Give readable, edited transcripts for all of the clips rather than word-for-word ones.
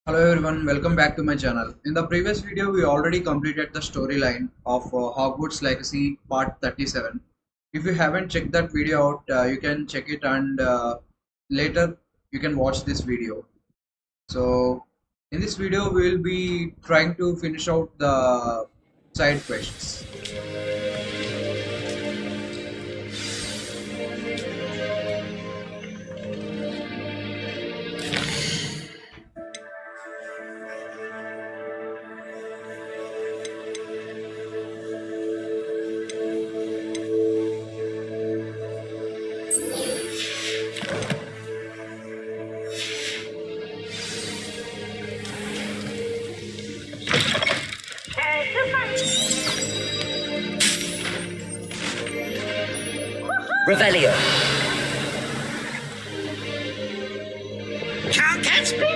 Hello everyone, welcome back to my channel. In the previous video, we already completed the storyline of Hogwarts Legacy Part 37. If you haven't checked that video out, you can check it and later you can watch this video. So, in this video, we will be trying to finish out the side quests. Revelio. Can't catch me!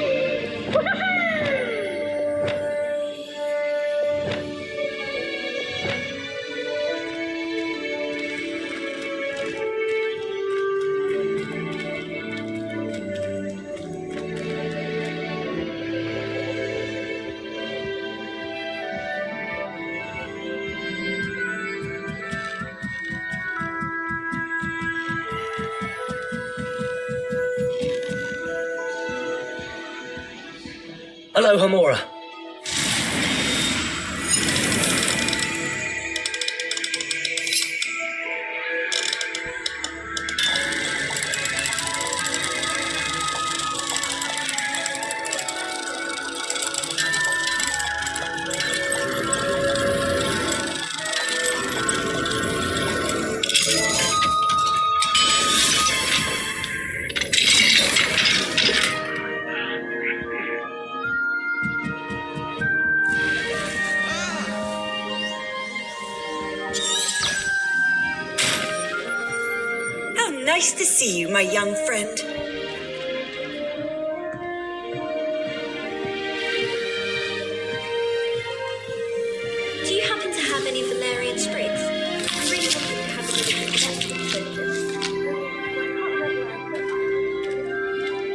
Hello, Hamora. How nice to see you, my young friend. Do you happen to have any Valerian sprigs? I'm really looking to have a bit of a collection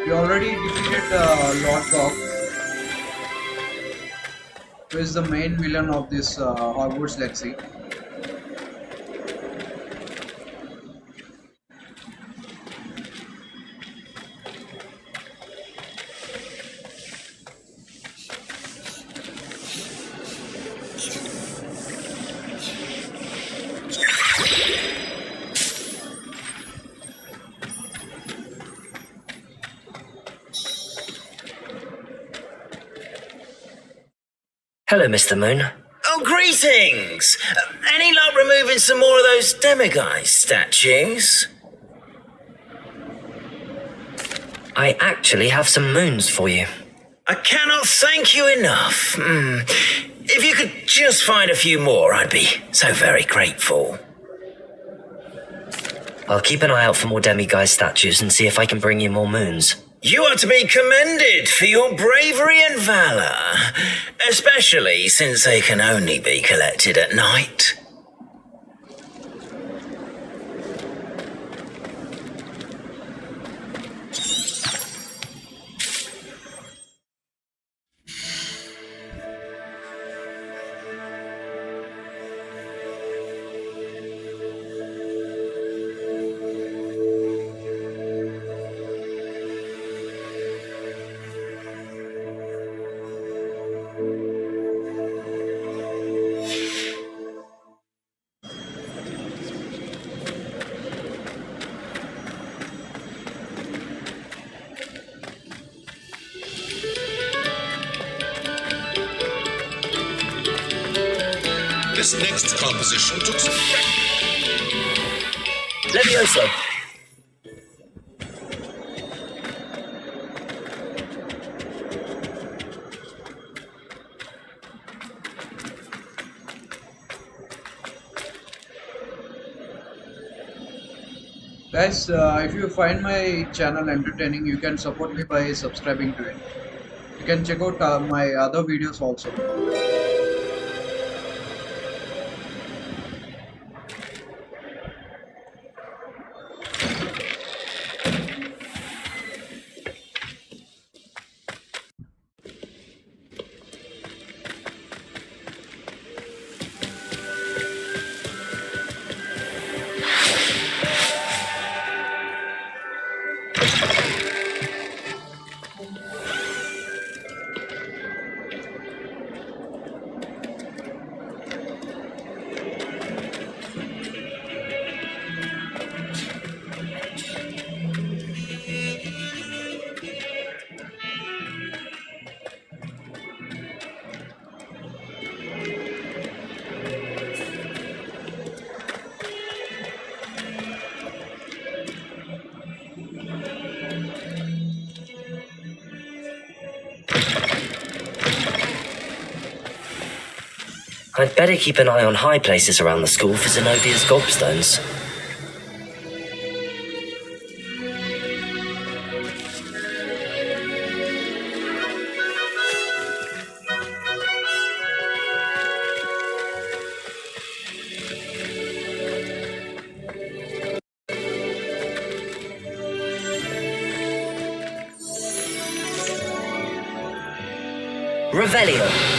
We already defeated Lord Gog, who is the main villain of this Hogwarts Legacy. Hello, Mr. Moon. Oh, greetings! Any luck removing some more of those demiguise statues? I actually have some moons for you. I cannot thank you enough. If you could just find a few more, I'd be so very grateful. I'll keep an eye out for more demiguise statues and see if I can bring you more moons. You are to be commended for your bravery and valour, especially since they can only be collected at night. This next composition took some Levioso. Guys, if you find my channel entertaining, you can support me by subscribing to it. You can check out my other videos also. I'd better keep an eye on high places around the school for Zenobia's gobstones. Revelio.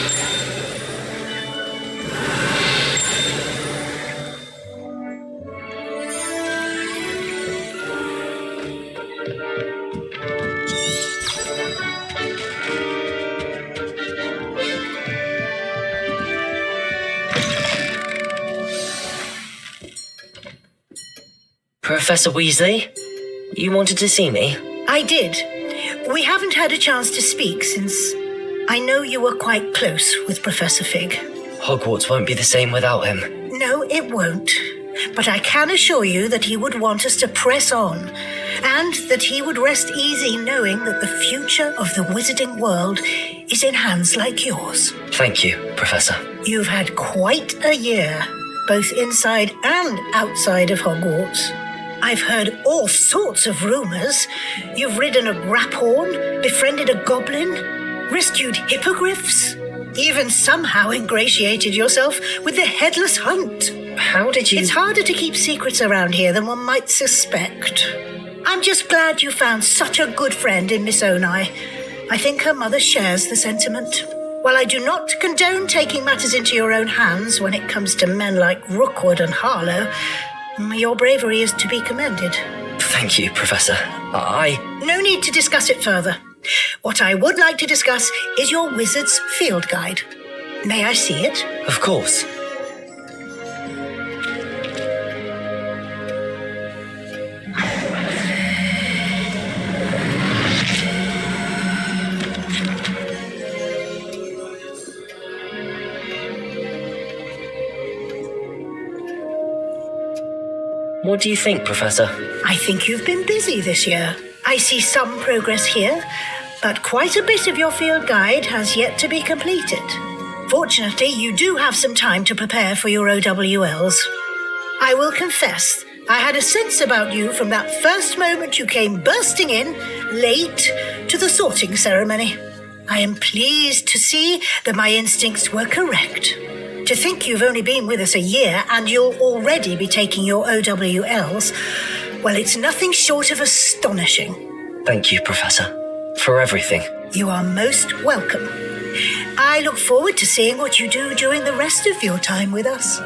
Professor Weasley, you wanted to see me? I did. We haven't had a chance to speak since I know you were quite close with Professor Fig. Hogwarts won't be the same without him. No, it won't. But I can assure you that he would want us to press on, and that he would rest easy knowing that the future of the wizarding world is in hands like yours. Thank you, Professor. You've had quite a year, both inside and outside of Hogwarts. I've heard all sorts of rumors. You've ridden a graphorn, befriended a goblin, rescued hippogriffs, even somehow ingratiated yourself with the Headless Hunt. How did you... It's harder to keep secrets around here than one might suspect. I'm just glad you found such a good friend in Miss Onai. I think her mother shares the sentiment. While I do not condone taking matters into your own hands when it comes to men like Rookwood and Harlow, your bravery is to be commended. Thank you, Professor. No need to discuss it further. What I would like to discuss is your wizard's field guide. May I see it? Of course. What do you think, Professor? I think you've been busy this year. I see some progress here, but quite a bit of your field guide has yet to be completed. Fortunately, you do have some time to prepare for your OWLs. I will confess, I had a sense about you from that first moment you came bursting in, late, to the sorting ceremony. I am pleased to see that my instincts were correct. To think you've only been with us a year and you'll already be taking your OWLs, well, it's nothing short of astonishing. Thank you, Professor, for everything. You are most welcome. I look forward to seeing what you do during the rest of your time with us.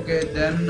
Okay, then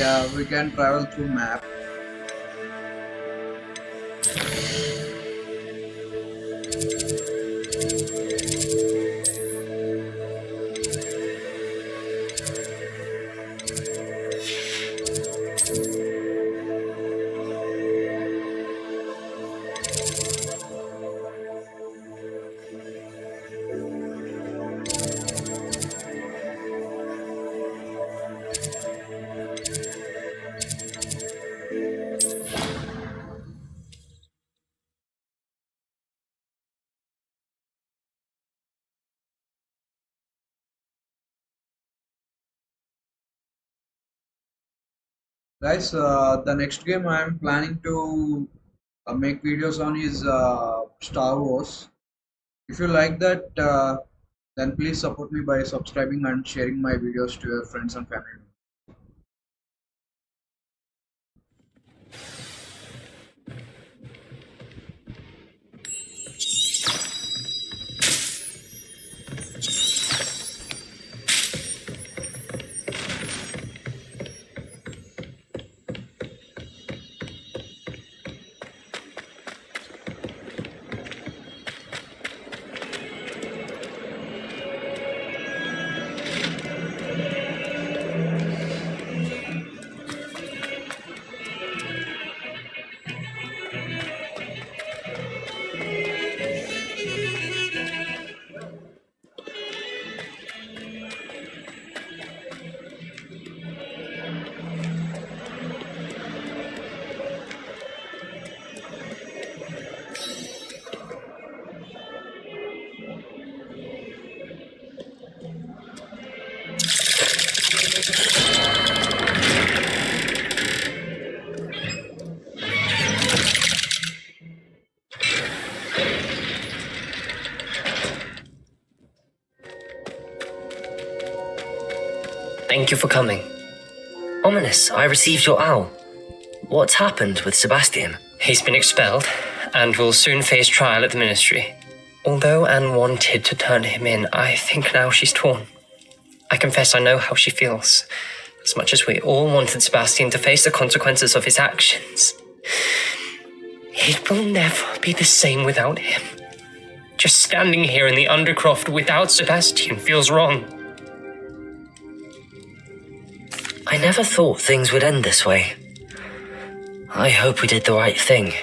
Yeah, we can travel through map. Guys, the next game I am planning to make videos on is Star Wars. If you like that, then please support me by subscribing and sharing my videos to your friends and family. Thank you for coming. Ominous, I received your owl. What's happened with Sebastian? He's been expelled and will soon face trial at the ministry. Although Anne wanted to turn him in, I think now she's torn. I confess I know how she feels. As much as we all wanted Sebastian to face the consequences of his actions, it will never be the same without him. Just standing here in the Undercroft without Sebastian feels wrong. I never thought things would end this way. I hope we did the right thing.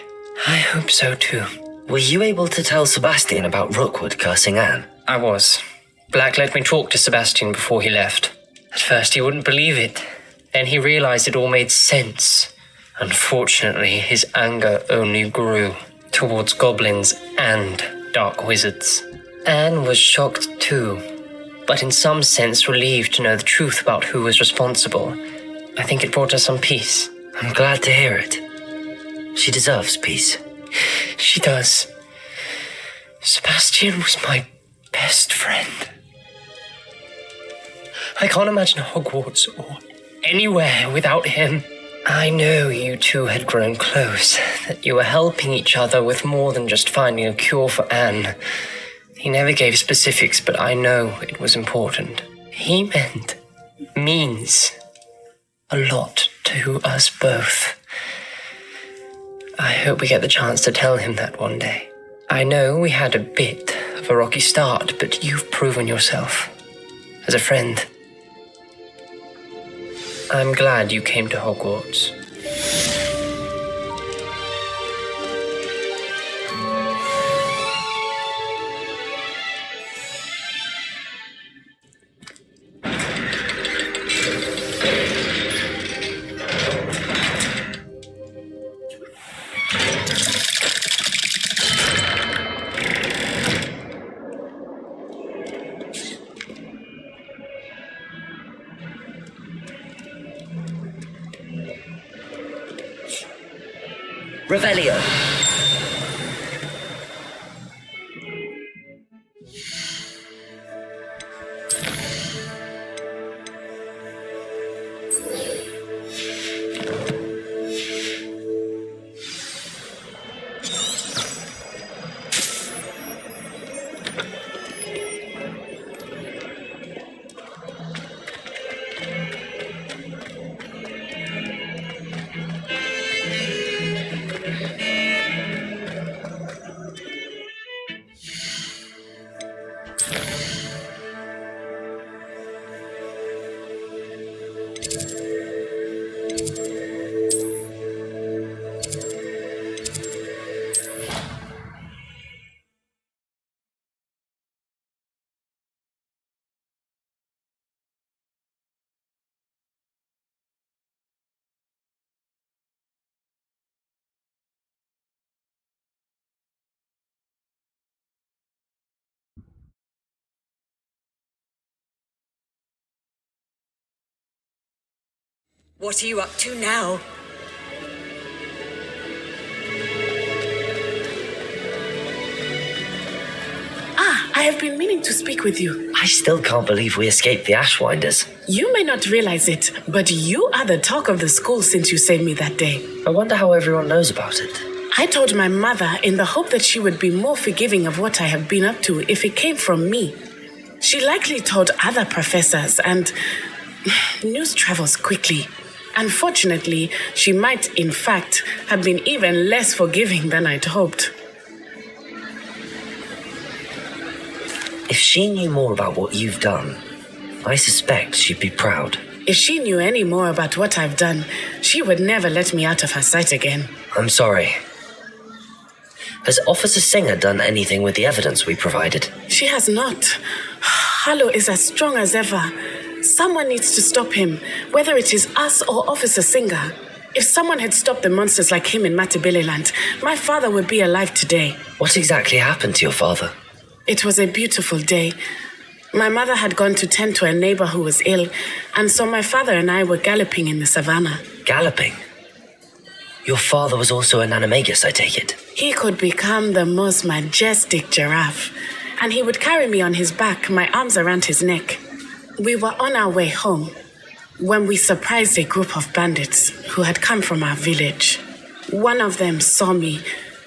I hope so too. Were you able to tell Sebastian about Rookwood cursing Anne? I was. Black let me talk to Sebastian before he left. At first he wouldn't believe it. Then he realized it all made sense. Unfortunately, his anger only grew towards goblins and dark wizards. Anne was shocked too, but in some sense relieved to know the truth about who was responsible. I think it brought her some peace. I'm glad to hear it. She deserves peace. She does. Sebastian was my best friend. I can't imagine Hogwarts or anywhere without him. I know you two had grown close, that you were helping each other with more than just finding a cure for Anne. He never gave specifics, but I know it was important. He means a lot to us both. I hope we get the chance to tell him that one day. I know we had a bit of a rocky start, but you've proven yourself as a friend. I'm glad you came to Hogwarts. Revelio. What are you up to now? I have been meaning to speak with you. I still can't believe we escaped the Ashwinders. You may not realize it, but you are the talk of the school since you saved me that day. I wonder how everyone knows about it. I told my mother in the hope that she would be more forgiving of what I have been up to if it came from me. She likely told other professors, and news travels quickly. Unfortunately, she might, in fact, have been even less forgiving than I'd hoped. If she knew more about what you've done, I suspect she'd be proud. If she knew any more about what I've done, she would never let me out of her sight again. I'm sorry. Has Officer Singer done anything with the evidence we provided? She has not. Harlow is as strong as ever. Someone needs to stop him, whether it is us or Officer Singer. If someone had stopped the monsters like him in Matabeleland, my father would be alive today. What exactly happened to your father? It was a beautiful day. My mother had gone to tend to a neighbor who was ill, and so my father and I were galloping in the savannah. Galloping? Your father was also an animagus, I take it? He could become the most majestic giraffe, and he would carry me on his back, my arms around his neck. We were on our way home when we surprised a group of bandits who had come from our village. One of them saw me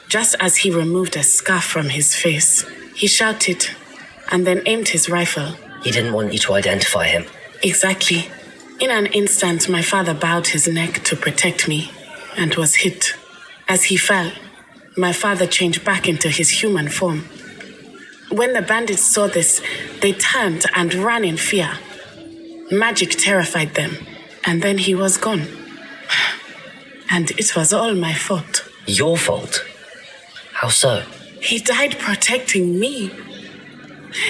just as he removed a scarf from his face. He shouted and then aimed his rifle. He didn't want you to identify him. Exactly. In an instant, my father bowed his neck to protect me and was hit. As he fell, my father changed back into his human form. When the bandits saw this, they turned and ran in fear. Magic terrified them, and then he was gone. And it was all my fault. Your fault? How so? He died protecting me.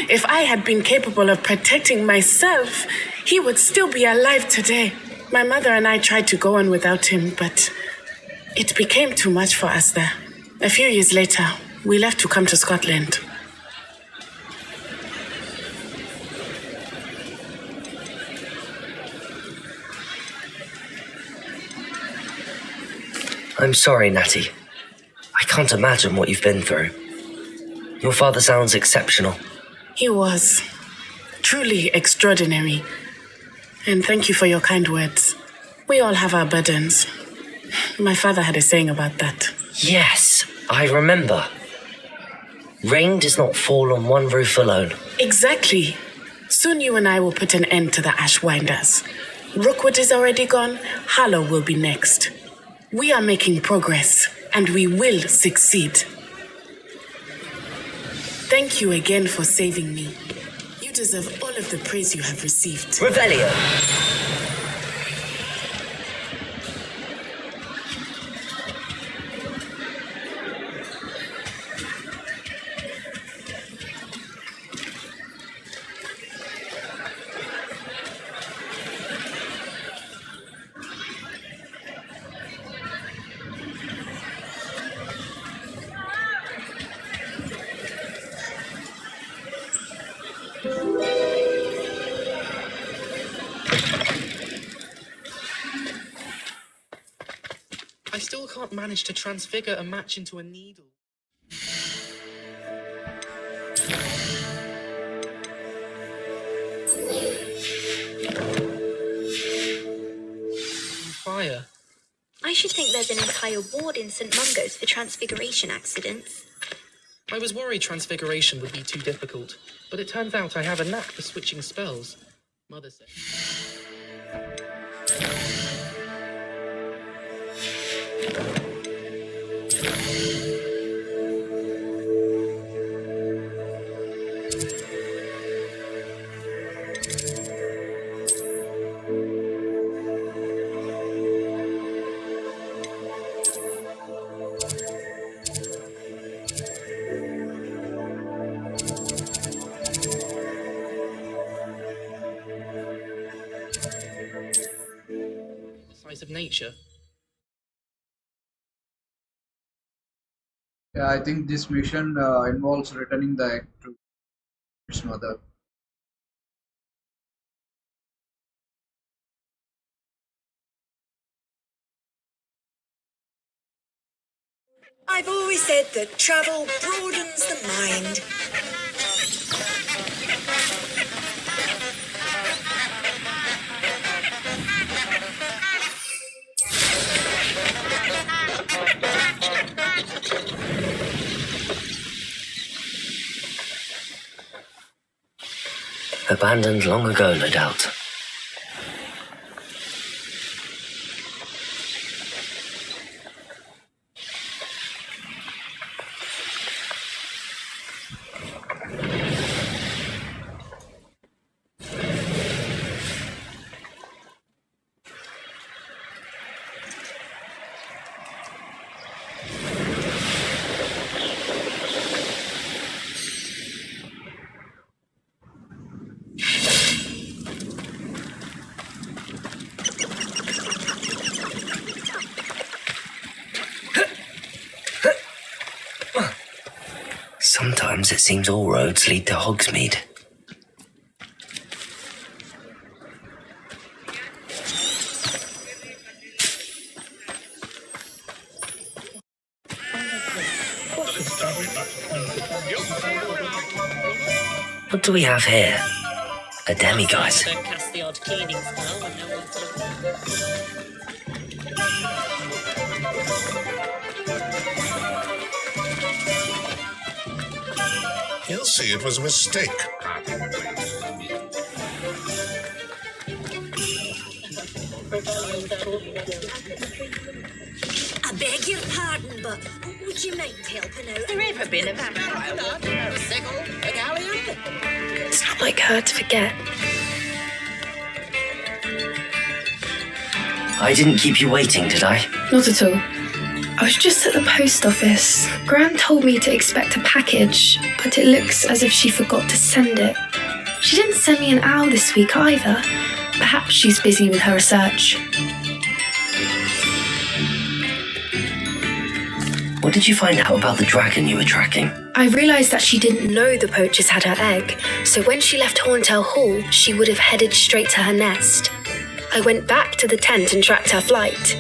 If I had been capable of protecting myself, he would still be alive today. My mother and I tried to go on without him, but it became too much for us there. A few years later, we left to come to Scotland. I'm sorry, Natty. I can't imagine what you've been through. Your father sounds exceptional. He was truly extraordinary. And thank you for your kind words. We all have our burdens. My father had a saying about that. Yes, I remember. Rain does not fall on one roof alone. Exactly. Soon you and I will put an end to the Ashwinders. Rookwood is already gone. Harlow will be next. We are making progress, and we will succeed. Thank you again for saving me. You deserve all of the praise you have received. Revelio! I still can't manage to transfigure a match into a needle. Fire. I should think there's an entire ward in St. Mungo's for transfiguration accidents. I was worried transfiguration would be too difficult, but it turns out I have a knack for switching spells. Mother said. Of nature. Yeah, I think this mission involves returning the egg to its mother. I've always said that travel broadens the mind. Abandoned long ago, no doubt. Sometimes it seems all roads lead to Hogsmeade. What do we have here? A demiguise. Don't cast the odd cleaning spell when no one's He'll see it was a mistake. I beg your pardon, but would you mind helping out? there ever been a vampire? A sigil? A galleon? It's not like her to forget. I didn't keep you waiting, did I? Not at all. I was just at the post office. Gran told me to expect a package, but it looks as if she forgot to send it. She didn't send me an owl this week either. Perhaps she's busy with her research. What did you find out about the dragon you were tracking? I realised that she didn't know the poachers had her egg, so when she left Horntail Hall, she would have headed straight to her nest. I went back to the tent and tracked her flight.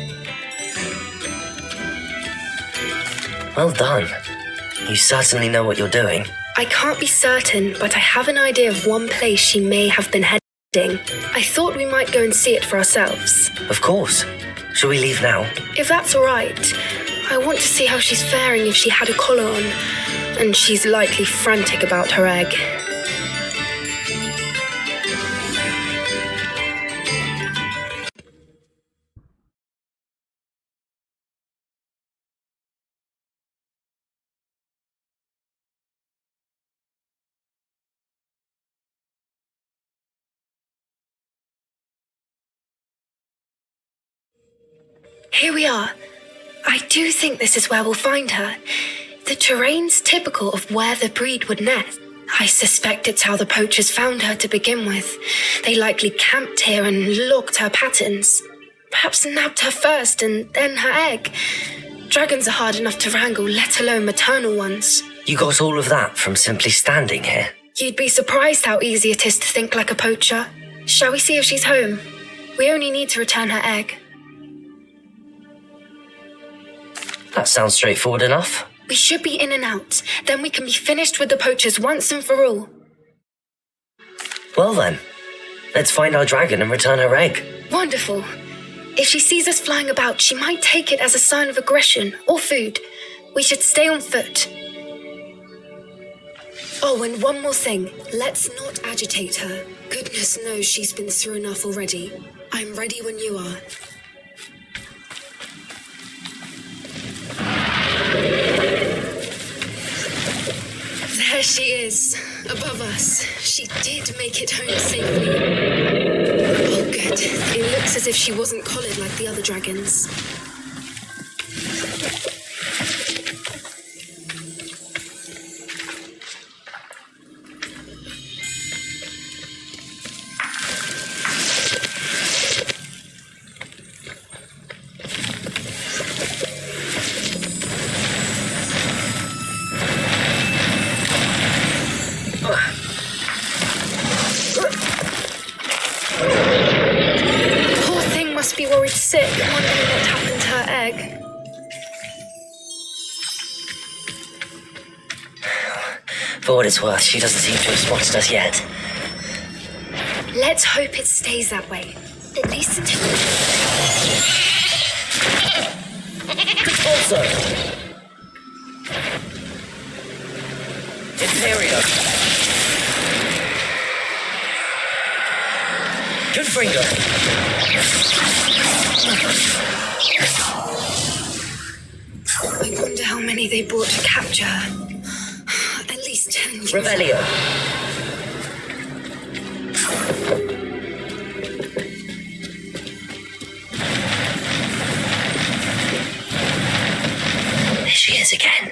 Well done. You certainly know what you're doing. I can't be certain, but I have an idea of one place she may have been heading. I thought we might go and see it for ourselves. Of course. Shall we leave now? If that's all right, I want to see how she's faring if she had a collar on, and she's likely frantic about her egg. Here we are. I do think this is where we'll find her. The terrain's typical of where the breed would nest. I suspect it's how the poachers found her to begin with. They likely camped here and logged her patterns. Perhaps nabbed her first and then her egg. Dragons are hard enough to wrangle, let alone maternal ones. You got all of that from simply standing here? You'd be surprised how easy it is to think like a poacher. Shall we see if she's home? We only need to return her egg. That sounds straightforward enough. We should be in and out. Then we can be finished with the poachers once and for all. Well then, let's find our dragon and return her egg. Wonderful. If she sees us flying about, she might take it as a sign of aggression or food. We should stay on foot. Oh, and one more thing. Let's not agitate her. Goodness knows she's been through enough already. I'm ready when you are. There she is, above us. She did make it home safely. Oh, good. It looks as if she wasn't collared like the other dragons. Poor thing must be worried sick, wondering what happened For what it's worth, she doesn't seem to have spotted us yet. Let's hope it stays that way. At least until... Also, Imperio. Good finger. I wonder how many they brought to capture her. At least 10. Revelio. There she is again.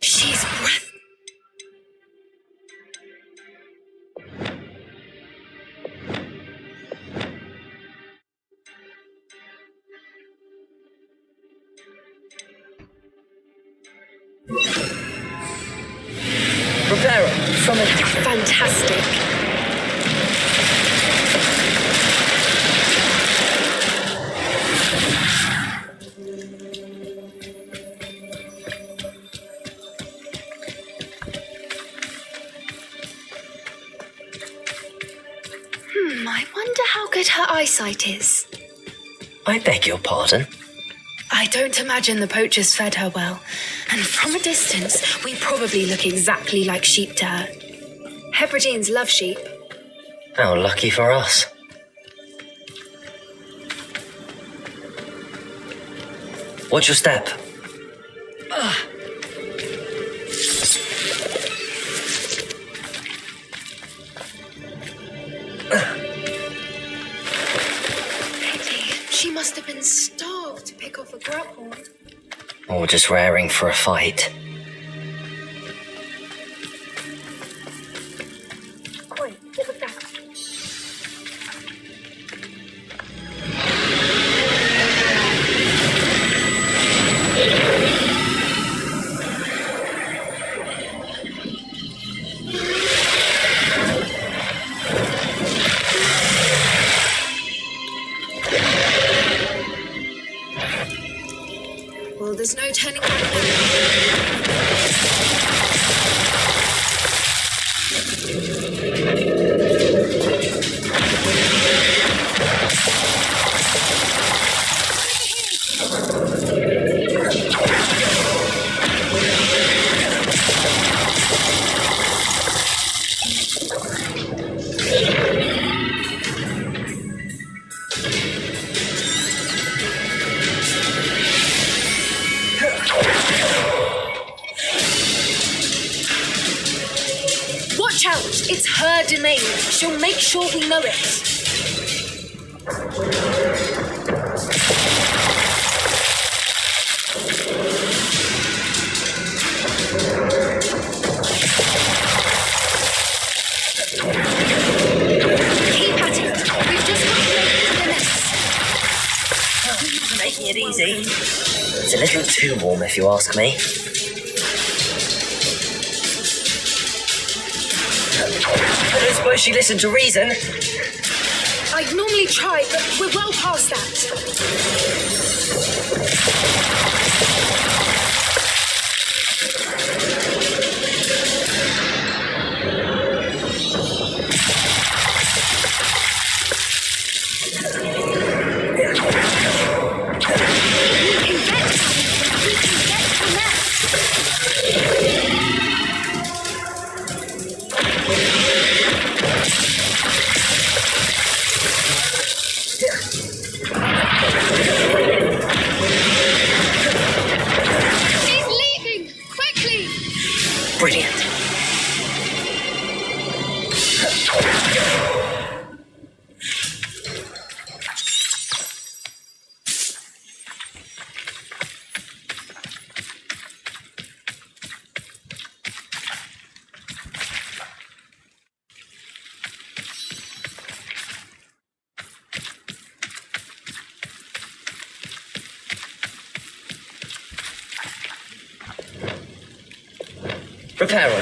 She's breath. Prepare from a... Fantastic. I wonder how good her eyesight is. I beg your pardon? I don't imagine the poachers fed her well, and from a distance, we probably look exactly like sheep to her. Hebrideans love sheep. How lucky for us. Watch your step. She must have been starved to pick off a grubhorn. Or just raring for a fight. Oi, what was that? Well, there's no turning back Watch out! It's her domain. She'll make sure we know it. Keep at it. We've just got to make it to the nest. Making it easy. It's a little too warm, if you ask me. I don't suppose she listened to reason. I'd normally try, but we're well past that. She's leaving! Quickly! Brilliant. Reparo.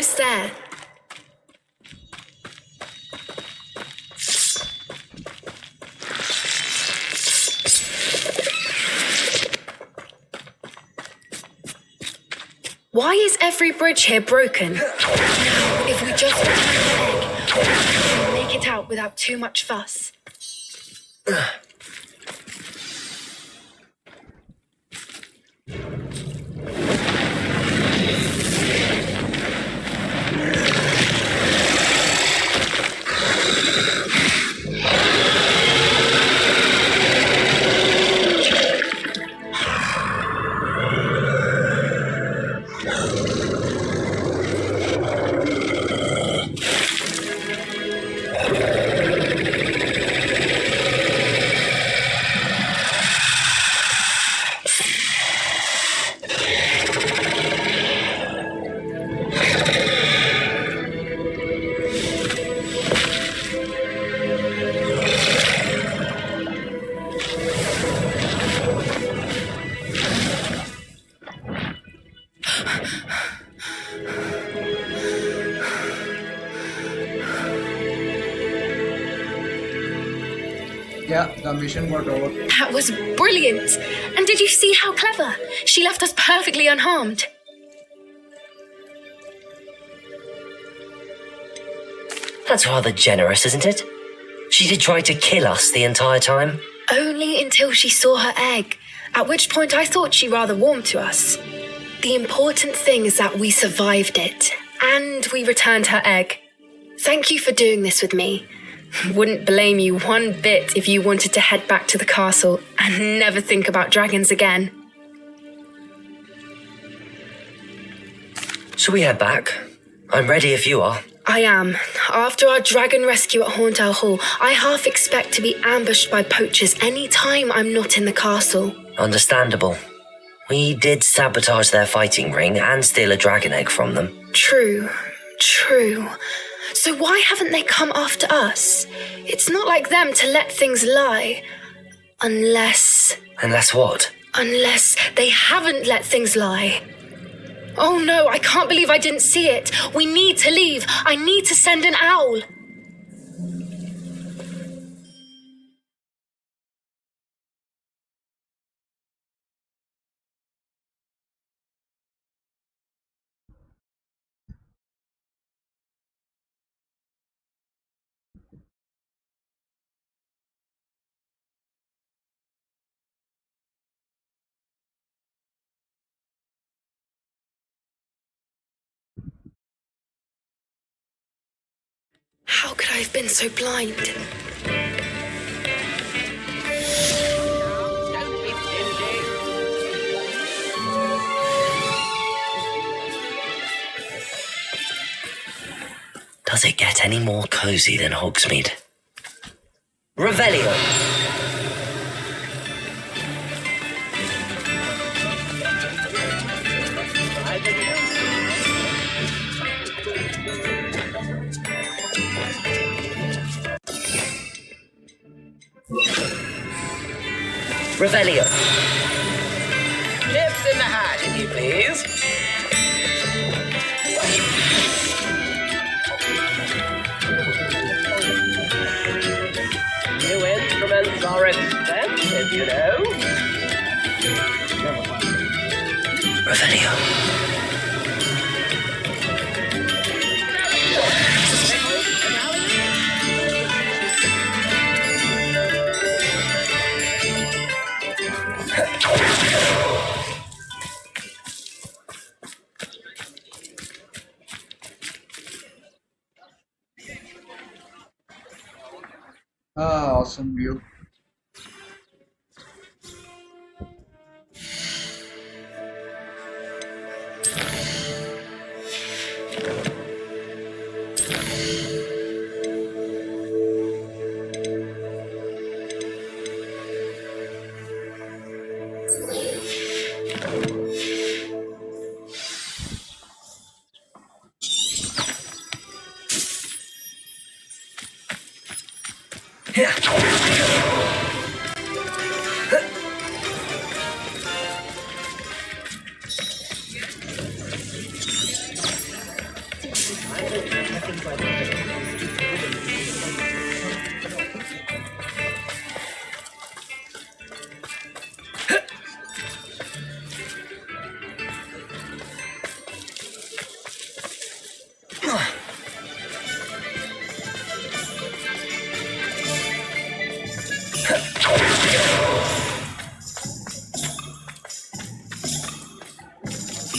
almost there. Why is every bridge here broken? Now, if we just return the egg, we'll make it out without too much fuss. Yeah, the mission got over. That was brilliant! And did you see how clever? She left us perfectly unharmed. That's rather generous, isn't it? She did try to kill us the entire time. Only until she saw her egg, at which point I thought she rather warmed to us. The important thing is that we survived it, and we returned her egg. Thank you for doing this with me. Wouldn't blame you one bit if you wanted to head back to the castle and never think about dragons again. Shall we head back? I'm ready if you are. I am. After our dragon rescue at Horndale Hall, I half expect to be ambushed by poachers any time I'm not in the castle. Understandable. We did sabotage their fighting ring and steal a dragon egg from them. True. So why haven't they come after us? It's not like them to let things lie. Unless what? Unless they haven't let things lie. Oh no, I can't believe I didn't see it. We need to leave. I need to send an owl. How could I have been so blind? Don't be stingy. Does it get any more cozy than Hogsmeade? Revelio! Revelio! Nips in the hat, if you please. New instruments are expensive, you know. Revelio. Awesome view. Yeah.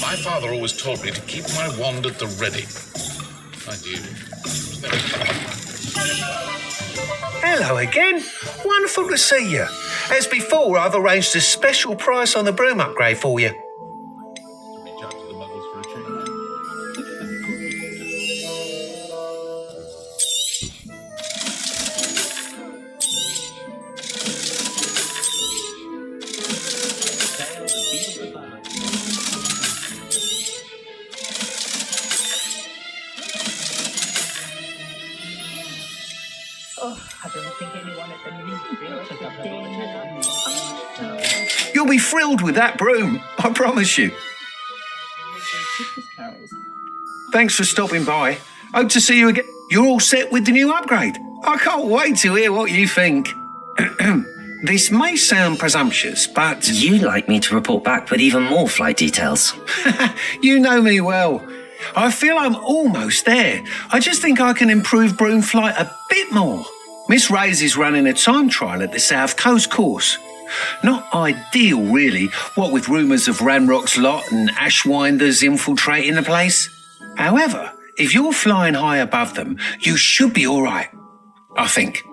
My father always told me to keep my wand at the ready. Mind you, it was never Hello again. Wonderful to see you. As before, I've arranged a special price on the broom upgrade for you. reach out to the muggles for a change. You'll be thrilled with that broom, I promise you. Thanks for stopping by. Hope to see you again. You're all set with the new upgrade. I can't wait to hear what you think. This may sound presumptuous, but... You'd like me to report back with even more flight details. You know me well. I feel I'm almost there. I just think I can improve broom flight a bit more. Miss Ray's is running a time trial at the South Coast course. Not ideal, really, what with rumours of Ranrock's lot and Ashwinders infiltrating the place. However, if you're flying high above them, you should be all right, I think.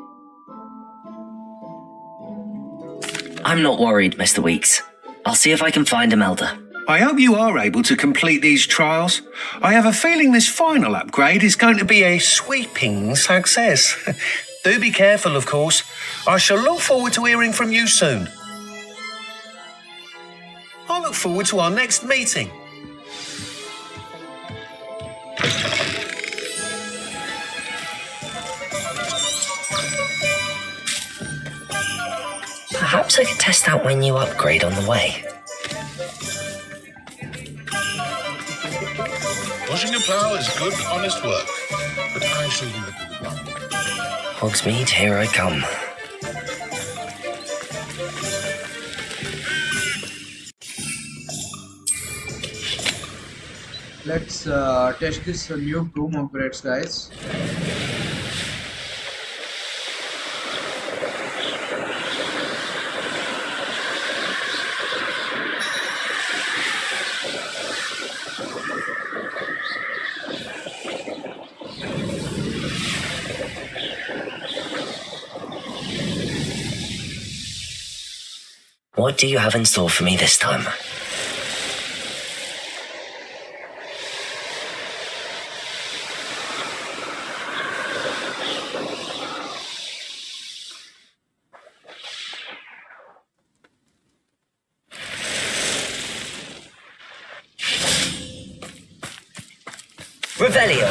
I'm not worried, Mr. Weeks. I'll see if I can find Imelda. I hope you are able to complete these trials. I have a feeling this final upgrade is going to be a sweeping success. Do be careful, of course. I shall look forward to hearing from you soon. I look forward to our next meeting. Perhaps I could test out my new upgrade on the way. Pushing a plough is good, honest work. But I shall leave it to the one. Hogsmeade, here I come. Let's test this new broom upgrades, guys. What do you have in store for me this time? Revelio!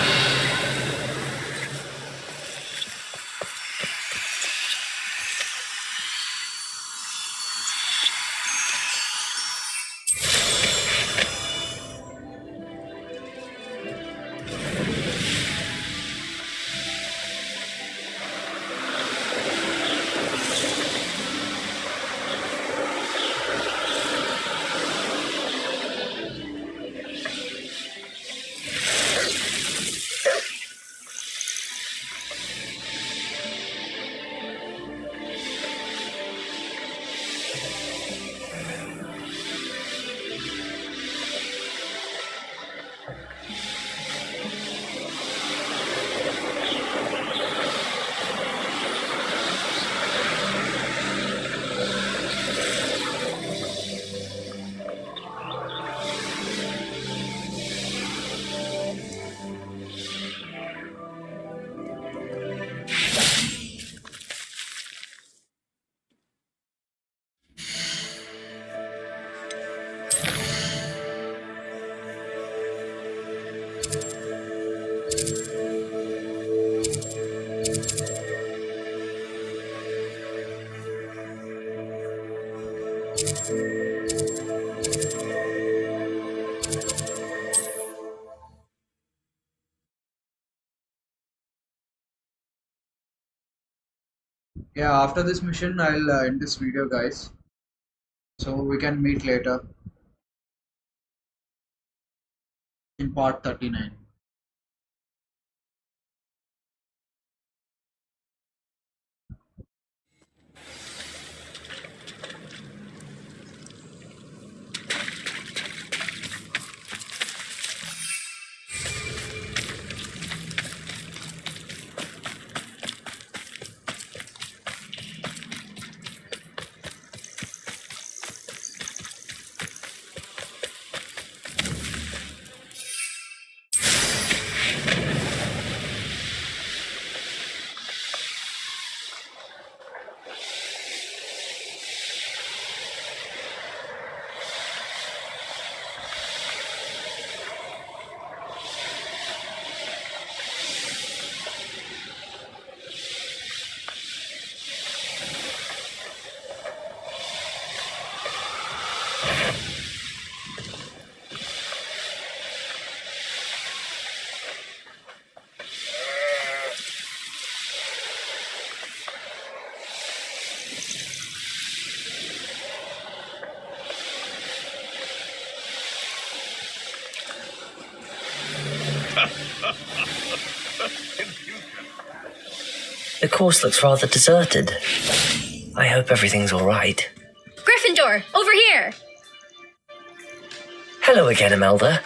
Yeah, after this mission, I'll end this video, guys. So we can meet later in part 39. The course looks rather deserted. I hope everything's all right. Gryffindor, over here! Hello again, Imelda.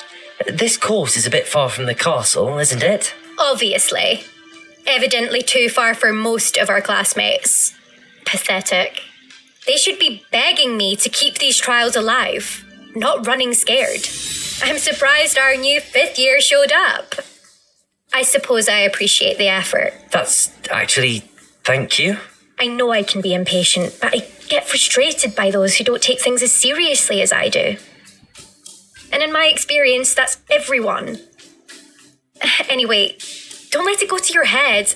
This course is a bit far from the castle, isn't it? Obviously. Evidently too far for most of our classmates. Pathetic. They should be begging me to keep these trials alive, not running scared. I'm surprised our new 5th year showed up. I suppose I appreciate the effort. That's actually... thank you. I know I can be impatient, but I get frustrated by those who don't take things as seriously as I do. And in my experience, that's everyone. Anyway, don't let it go to your head.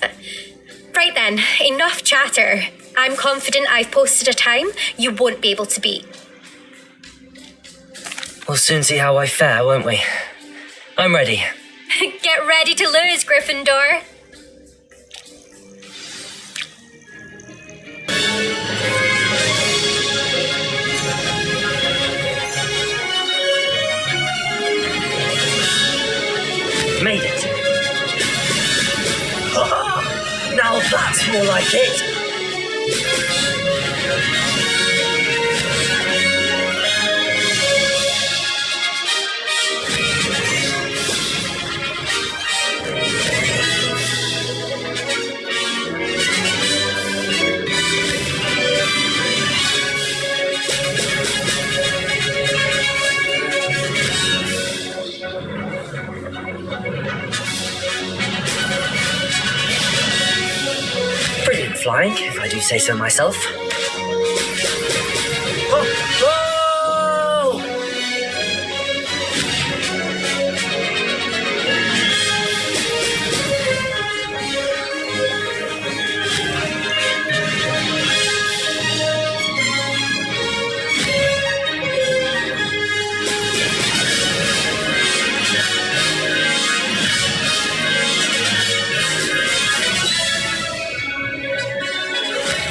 Right then, enough chatter. I'm confident I've posted a time you won't be able to beat. We'll soon see how I fare, won't we? I'm ready. Get ready to lose, Gryffindor. Made it. Now that's more like it. Brilliant flying, if I do say so myself. Oh!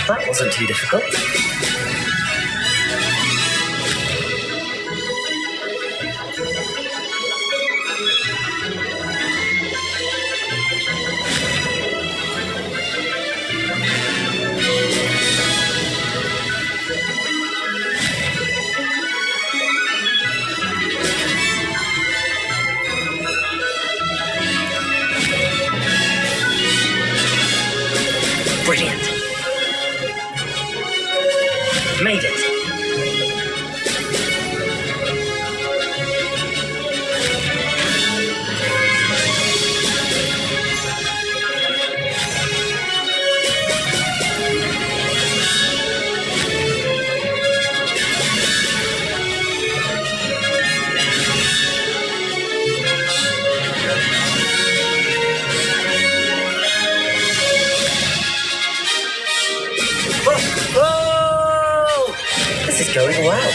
That wasn't too difficult. Brilliant. Made it. Oh! This is going well.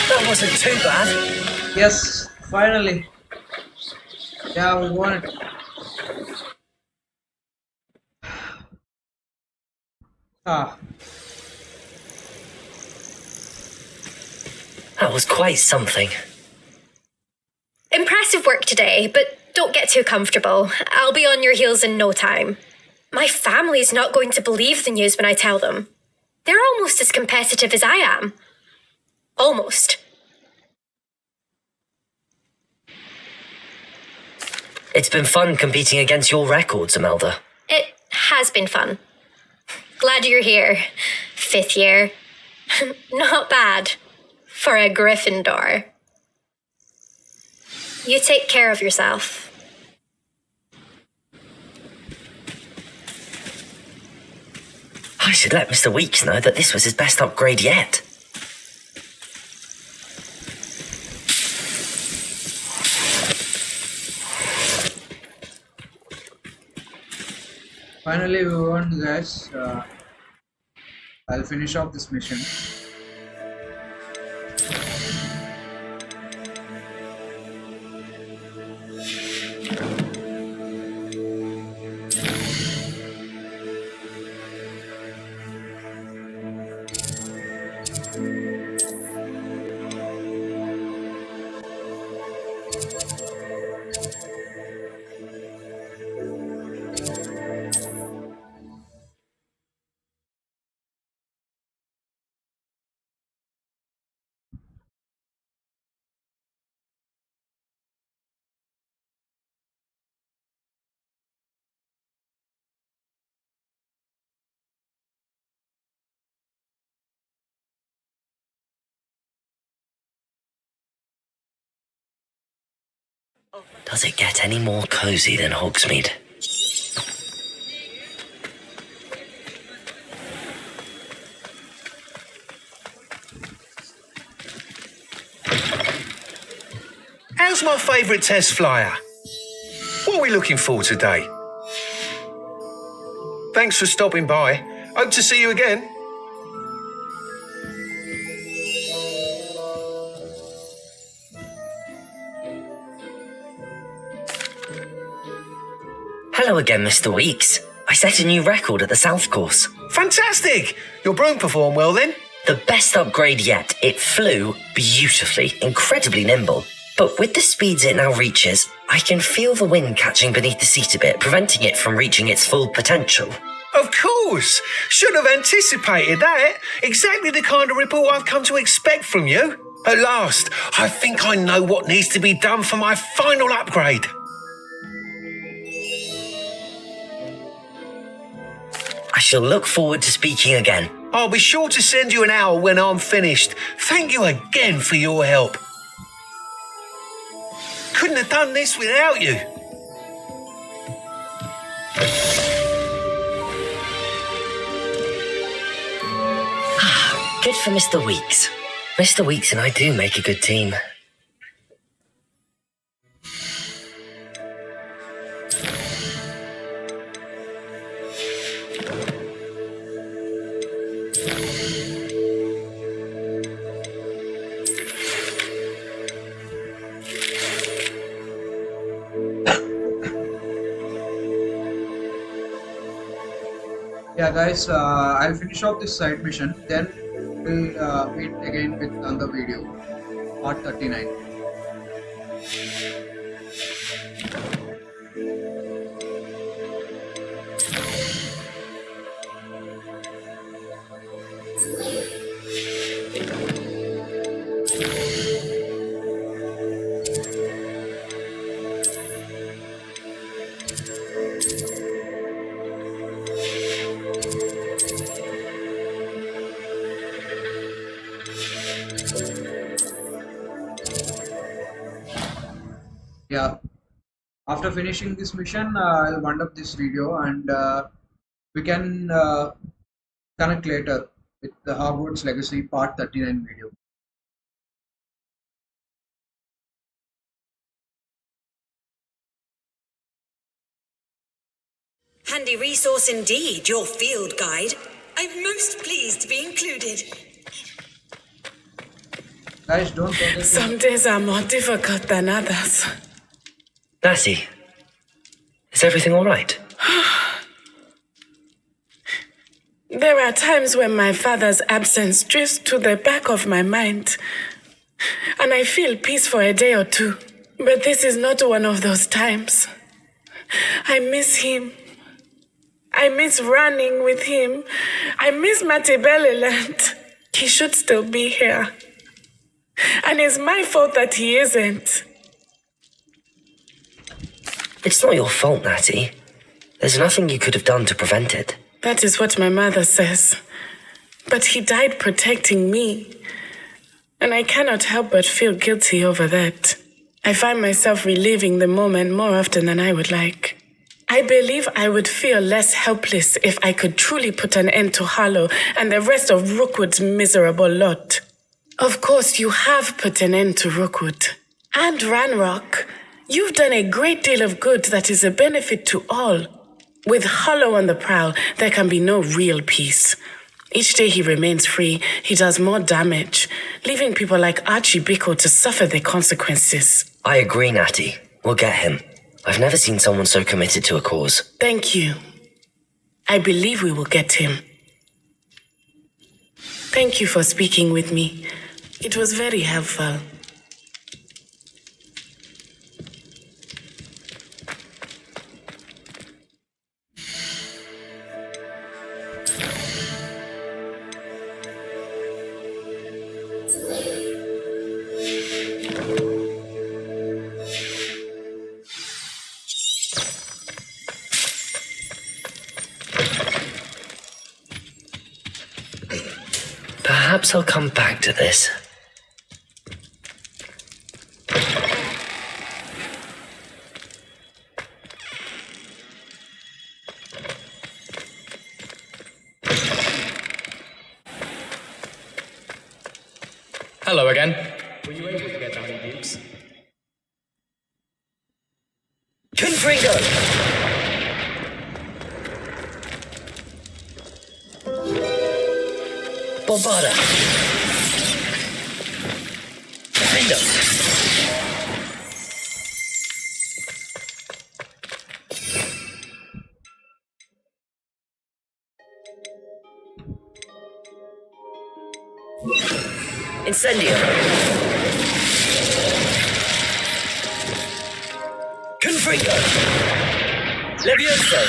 That wasn't too bad. Yes, finally. Yeah, we won it. That was quite something. Impressive work today, but don't get too comfortable. I'll be on your heels in no time. My family's not going to believe the news when I tell them. They're almost as competitive as I am. Almost. It's been fun competing against your records, Imelda. It has been fun. Glad you're here. 5th year. Not bad. For a Gryffindor. You take care of yourself. I should let Mr. Weeks know that this was his best upgrade yet. Finally, we won, guys. I'll finish off this mission. Does it get any more cozy than Hogsmeade? How's my favourite test flyer? What are we looking for today? Thanks for stopping by. Hope to see you again. Hello again, Mr. Weeks. I set a new record at the South Course. Fantastic! Your broom performed well then? The best upgrade yet. It flew beautifully, incredibly nimble. But with the speeds it now reaches, I can feel the wind catching beneath the seat a bit, preventing it from reaching its full potential. Of course! Should have anticipated that. Exactly the kind of report I've come to expect from you. At last, I think I know what needs to be done for my final upgrade. I shall look forward to speaking again. I'll be sure to send you an owl when I'm finished. Thank you again for your help. Couldn't have done this without you. Good for Mr. Weeks. Mr. Weeks and I do make a good team. Yeah, guys, I'll finish off this side mission, then we'll meet again with another video, part 39. Yeah, after finishing this mission, I'll wind up this video and we can connect later with the Hogwarts Legacy Part 39 video. Handy resource indeed, your field guide. I'm most pleased to be included. Guys, don't forget Some days are more difficult than others. Lassie, is everything all right? There are times when my father's absence drifts to the back of my mind, and I feel peace for a day or two. But this is not one of those times. I miss him. I miss running with him. I miss Matebeleland. He should still be here. And it's my fault that he isn't. It's not your fault, Natty. There's nothing you could have done to prevent it. That is what my mother says. But he died protecting me. And I cannot help but feel guilty over that. I find myself reliving the moment more often than I would like. I believe I would feel less helpless if I could truly put an end to Harlow and the rest of Rookwood's miserable lot. Of course, you have put an end to Rookwood. And Ranrock. You've done a great deal of good that is a benefit to all. With Harlow on the prowl, there can be no real peace. Each day he remains free, he does more damage, leaving people like Archie Bickle to suffer the consequences. I agree, Natty. We'll get him. I've never seen someone so committed to a cause. Thank you. I believe we will get him. Thank you for speaking with me. It was very helpful. Perhaps I'll come back to this. Hello again. Were you able to get down your boots? Confringo! Bombarda! Defender! Incendio! Confringo! Levioso!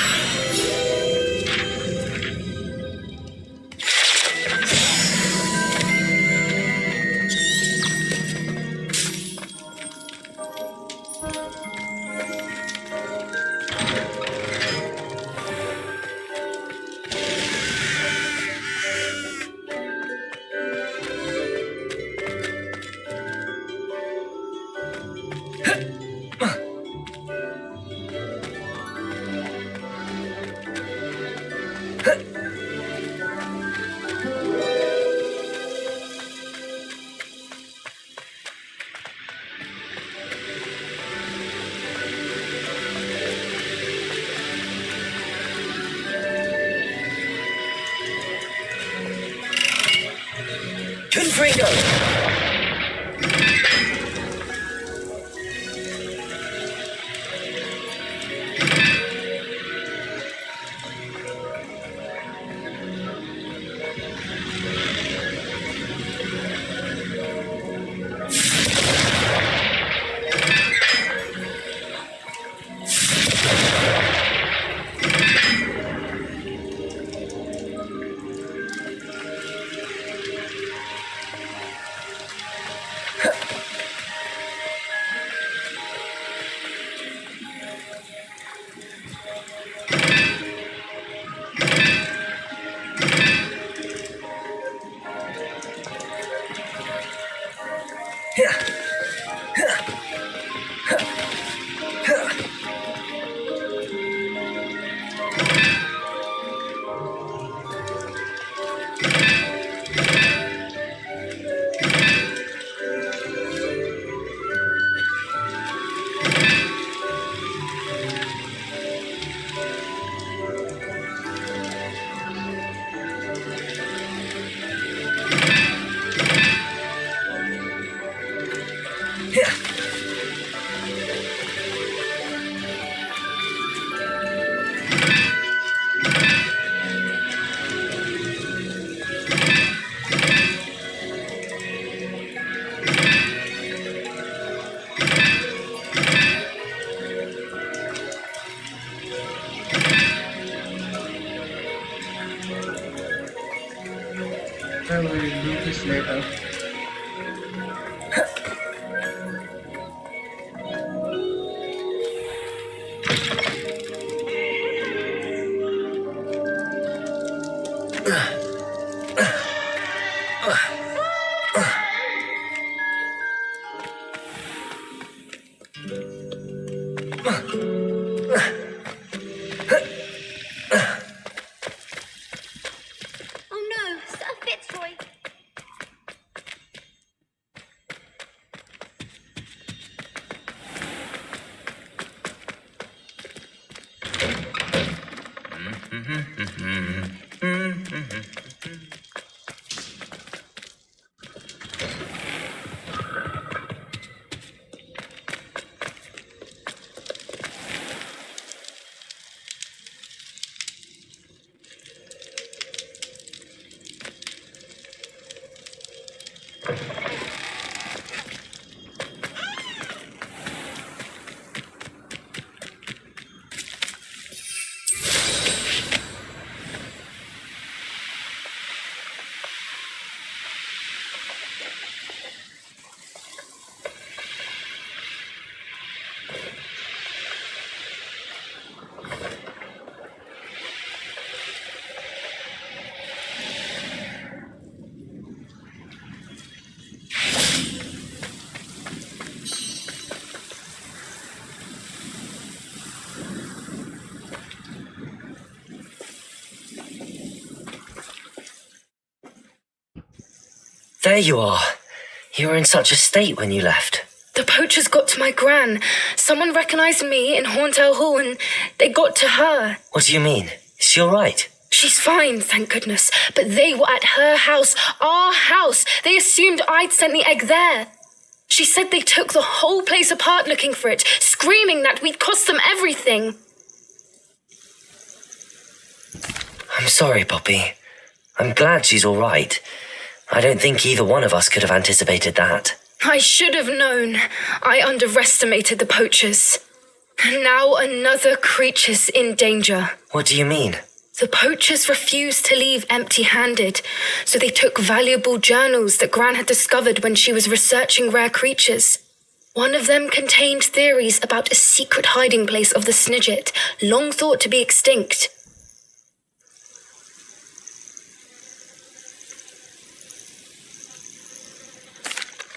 Confringo! I will do this later. Oh no, Sir Fitzroy! There you are. You were in such a state when you left. The poachers got to my gran. Someone recognized me in Horntail Hall and they got to her. What do you mean? Is she alright? She's fine, thank goodness. But they were at her house, our house. They assumed I'd sent the egg there. She said they took the whole place apart looking for it, screaming that we'd cost them everything. I'm sorry, Poppy. I'm glad she's alright. I don't think either one of us could have anticipated that. I should have known. I underestimated the poachers. And now another creature's in danger. What do you mean? The poachers refused to leave empty-handed, so they took valuable journals that Gran had discovered when she was researching rare creatures. One of them contained theories about a secret hiding place of the Snidget, long thought to be extinct.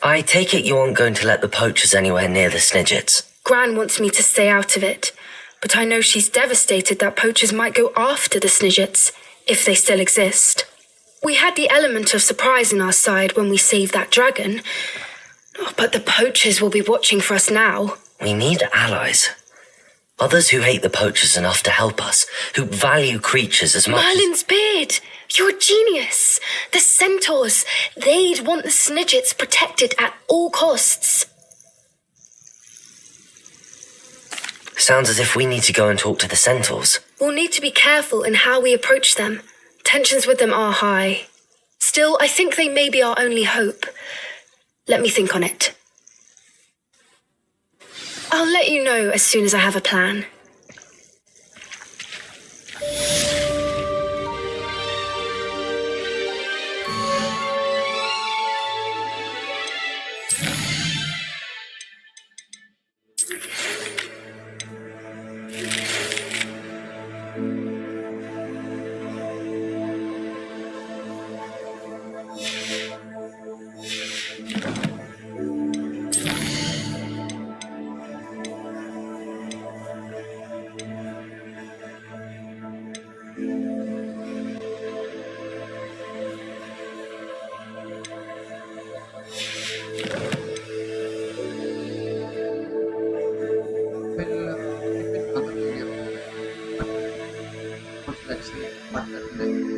I take it you aren't going to let the poachers anywhere near the Snidgets. Gran wants me to stay out of it, but I know she's devastated that poachers might go after the Snidgets, if they still exist. We had the element of surprise on our side when we saved that dragon, but the poachers will be watching for us now. We need allies. Others who hate the poachers enough to help us, who value creatures as much Merlin's beard! You're a genius! The centaurs! They'd want the Snidgets protected at all costs. Sounds as if we need to go and talk to the centaurs. We'll need to be careful in how we approach them. Tensions with them are high. Still, I think they may be our only hope. Let me think on it. I'll let you know as soon as I have a plan. Hogwarts Legacy Part-39.